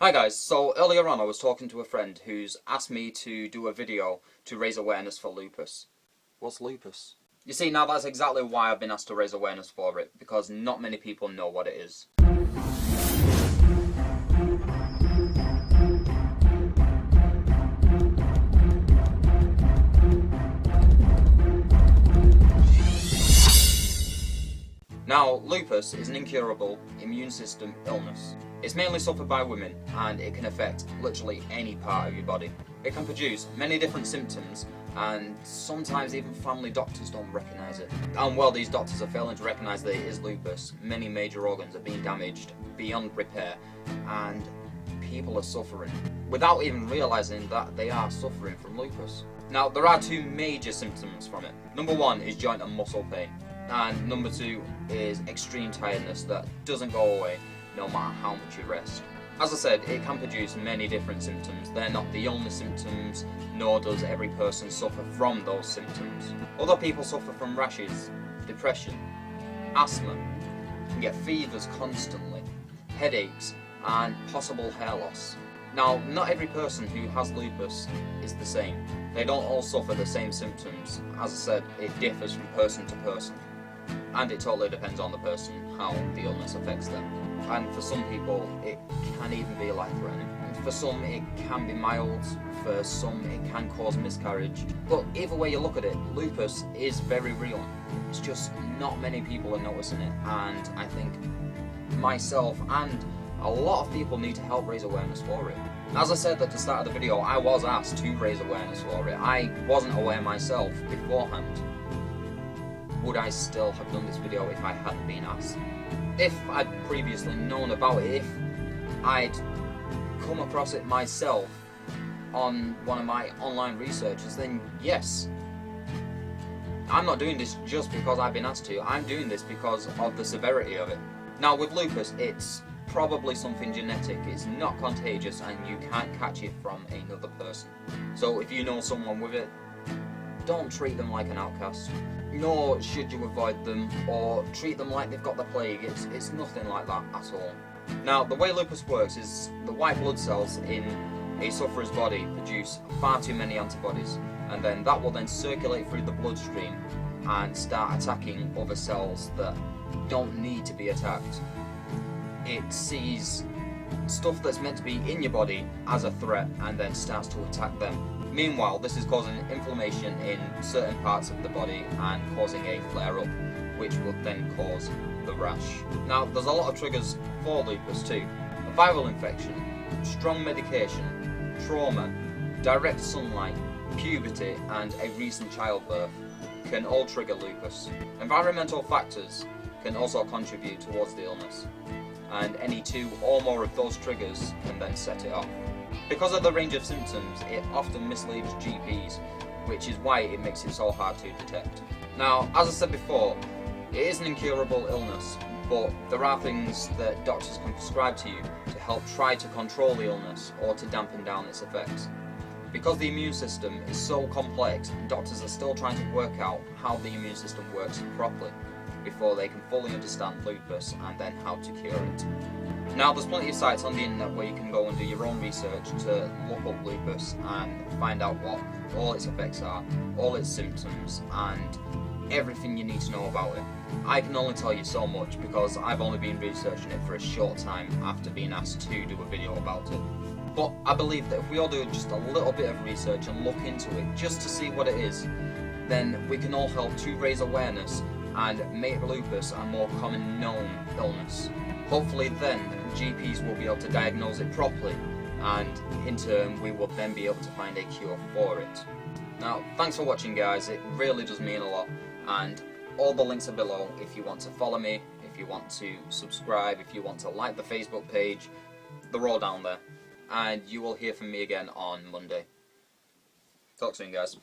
Hi guys, so earlier on I was talking to a friend who's asked me to do a video to raise awareness for lupus. What's lupus? You see, now that's exactly why I've been asked to raise awareness for it, because not many people know what it is. Now, lupus is an incurable immune system illness. It's mainly suffered by women, and it can affect literally any part of your body. It can produce many different symptoms, and sometimes even family doctors don't recognise it. And while these doctors are failing to recognise that it is lupus, many major organs are being damaged beyond repair, and people are suffering without even realising that they are suffering from lupus. Now, there are two major symptoms from it. Number one is joint and muscle pain. And number two is extreme tiredness that doesn't go away no matter how much you rest. As I said, it can produce many different symptoms. They're not the only symptoms, nor does every person suffer from those symptoms. Other people suffer from rashes, depression, asthma, can get fevers constantly, headaches, and possible hair loss. Now, not every person who has lupus is the same. They don't all suffer the same symptoms. As I said, it differs from person to person. And it totally depends on the person, how the illness affects them. And for some people, it can even be life-threatening. For some, it can be mild. For some, it can cause miscarriage. But either way you look at it, lupus is very real. It's just not many people are noticing it. And I think myself and a lot of people need to help raise awareness for it. As I said at the start of the video, I was asked to raise awareness for it. I wasn't aware myself beforehand. Would I still have done this video if I hadn't been asked? If I'd previously known about it, if I'd come across it myself on one of my online researches, then yes. I'm not doing this just because I've been asked to. I'm doing this because of the severity of it. Now, with lupus, it's probably something genetic. It's not contagious and you can't catch it from another person. So if you know someone with it, don't treat them like an outcast. Nor should you avoid them or treat them like they've got the plague. It's nothing like that at all. Now, the way lupus works is the white blood cells in a sufferer's body produce far too many antibodies, and then that will then circulate through the bloodstream and start attacking other cells that don't need to be attacked. It sees stuff that's meant to be in your body as a threat and then starts to attack them. Meanwhile, this is causing inflammation in certain parts of the body and causing a flare-up, which will then cause the rash. Now, there's a lot of triggers for lupus too. A viral infection, strong medication, trauma, direct sunlight, puberty, and a recent childbirth can all trigger lupus. Environmental factors can also contribute towards the illness, and any two or more of those triggers can then set it off. Because of the range of symptoms, it often misleads GPs, which is why it makes it so hard to detect. Now, as I said before, it is an incurable illness, but there are things that doctors can prescribe to you to help try to control the illness or to dampen down its effects. Because the immune system is so complex, doctors are still trying to work out how the immune system works properly before they can fully understand lupus and then how to cure it. Now, there's plenty of sites on the internet where you can go and do your own research to look up lupus and find out what all its effects are, all its symptoms, and everything you need to know about it. I can only tell you so much because I've only been researching it for a short time after being asked to do a video about it. But I believe that if we all do just a little bit of research and look into it just to see what it is, then we can all help to raise awareness and make lupus a more common known illness. Hopefully then GPs will be able to diagnose it properly, and in turn we will then be able to find a cure for it. Now, thanks for watching guys, it really does mean a lot, and all the links are below if you want to follow me, if you want to subscribe, if you want to like the Facebook page, they're all down there. And you will hear from me again on Monday. Talk soon guys.